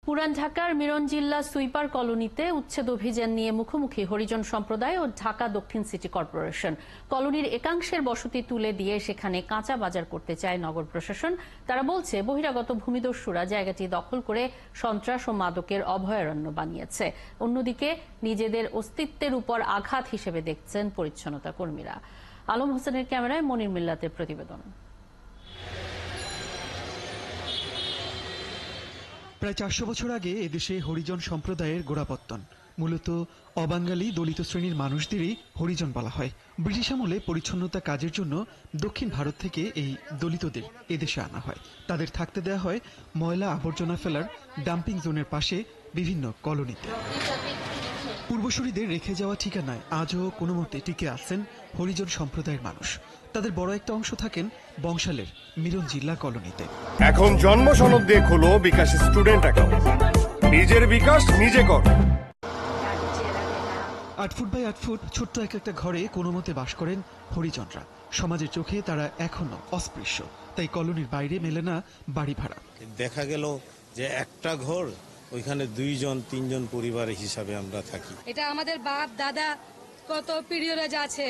পুরান ঢাকার মিরনজিল্লা সুইপার কলোনিতে উচ্ছেদ অভিযান নিয়ে মুখোমুখি হরিজন সম্প্রদায় ও ঢাকা দক্ষিণ সিটি কর্পোরেশন। কলোনির একাংশের বসতি তুলে দিয়ে সেখানে কাঁচা বাজার করতে চায় নগর প্রশাসন। তারা বলছে, বহিরাগত ভূমিদস্যুরা জায়গাটি দখল করে সন্ত্রাস ও মাদকের অভয়ারণ্য বানিয়েছে। অন্যদিকে নিজেদের অস্তিত্বের উপর আঘাত হিসেবে দেখছেন পরিচ্ছন্নতা কর্মীরা। আলম হোসেনের ক্যামেরায় মনির মিল্লাতের প্রতিবেদন। প্রায় 400 বছর আগে এদেশে হরিজন সম্প্রদায়ের গোড়াপত্তন। মূলত অবাঙালি দলিত শ্রেণীর মানুষদেরই হরিজন বলা হয়। ব্রিটিশ আমলে পরিচ্ছন্নতা কাজের জন্য দক্ষিণ ভারত থেকে এই দলিতদের এদেশে আনা হয়। তাদের থাকতে দেয়া হয় ময়লা আবর্জনা ফেলার ডাম্পিং জোনের পাশে বিভিন্ন কলোনিতে। পূর্বসূরীদের রেখে যাওয়া ঠিকানায় আজও কোনো মতে টিকে আছেন হরিজন সম্প্রদায়ের মানুষ। তাদের বড় একটা অংশ থাকেন বংশালের মিরনজিল্লা কলোনিতে। এখন জন্ম সনদ দিয়ে খোলো বিকাশ স্টুডেন্ট অ্যাকাউন্ট। নিজের বিকাশ নিজে কর। 8 ফুট বাই 8 ফুট ছোট্ট একটা ঘরে কোনো মতে বাস করেন হরিজনরা। সমাজের চোখে তারা এখনো অস্পৃশ্য, তাই কলোনির বাইরে মেলে না বাড়ি ভাড়া। দেখা গেল যে একটা ঘর, ওইখানে 2জন 3জন পরিবার হিসাবে আমরা থাকি। এটা আমাদের বাপ দাদা কত পিরিয়ড আছে,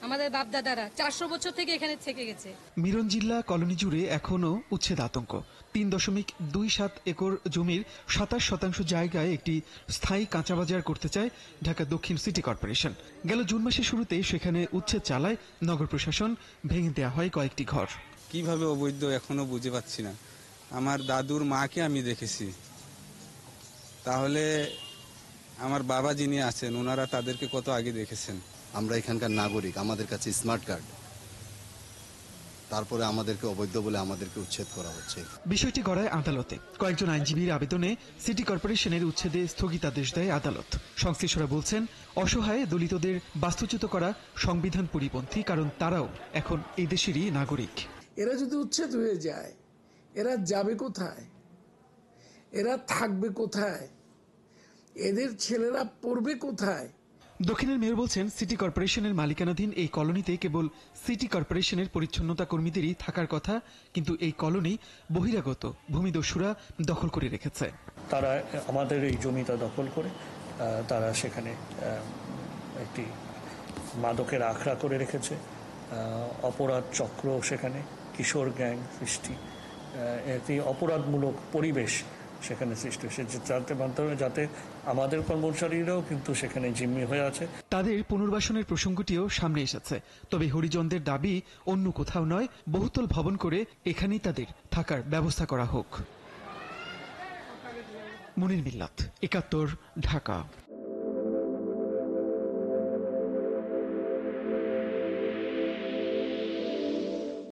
আমাদের বাপ দাদারা 400 বছর থেকে এখানে থেকে গেছে। মিরনজিল্লা কলোনি জুড়ে এখনো উচ্ছেদ আতঙ্ক। 3.27 একর জমির 27% জায়গায় একটি স্থায়ী কাঁচা বাজার করতে চায় ঢাকা দক্ষিণ সিটি কর্পোরেশন। গেল জুন মাসের শুরুতে সেখানে উচ্ছেদ চালায় নগর প্রশাসন। ভেঙে দেওয়া হয় কয়েকটি ঘর। কিভাবে অবৈধ এখনো বুঝে পাচ্ছি না। আমার দাদুর মাকে আমি দেখেছি, তাহলে আমার বাবা যিনি আছেন ওনারা তাদেরকে কত আগে দেখেছেন। আমরা এখানকার নাগরিক, আমাদের কাছে স্মার্ট কার্ড, তারপরে আমাদেরকে অবৈধ বলে আমাদেরকে উচ্ছেদ করা হচ্ছে। বিষয়টি গড়ায় আদালতে। কয়েকজন আইনজীবীর আবেদনে সিটি কর্পোরেশনের উচ্ছেদে স্থগিতাদেশ দেয় আদালত। সংশ্লিষ্টরা বলছেন, অসহায় দলিতদের বাস্তুচ্যুত করা সংবিধান পরিপন্থী, কারণ তারাও এখন এই দেশেরই নাগরিক। এরা যদি উচ্ছেদ হয়ে যায়, এরা যাবে কোথায়? এরা থাকবে কোথায়? এদের ছেলেরা পড়বে কোথায়? দক্ষিণের মেয়র বলছেন, সিটি কর্পোরেশনের মালিকানাধীন এই কলোনিতে কেবল সিটি কর্পোরেশনের পরিচ্ছন্নতা কর্মীদেরই থাকার কথা, কিন্তু এই কলোনি বহিরাগত ভূমিদস্যুরা দখল করে রেখেছে। তারা আমাদের এই জমিটা দখল করে তারা সেখানে একটি মাদকের আখড়া করে রেখেছে। অপরাধ চক্র সেখানে, কিশোর গ্যাং সৃষ্টি, একটি অপরাধমূলক পরিবেশ সেখানে সৃষ্টি হয়েছে, যাতে আমাদের কর্মচারীরাও কিন্তু সেখানে জিম্মি হয়ে আছে। তাদের পুনর্বাসনের প্রসঙ্গটিও সামনে এসেছে। তবে হরিজনদের দাবি অন্য কোথাও নয়, বহুতল ভবন করে এখানেই তাদের থাকার ব্যবস্থা করা হোক। মনির মিল্লাত, 71, ঢাকা।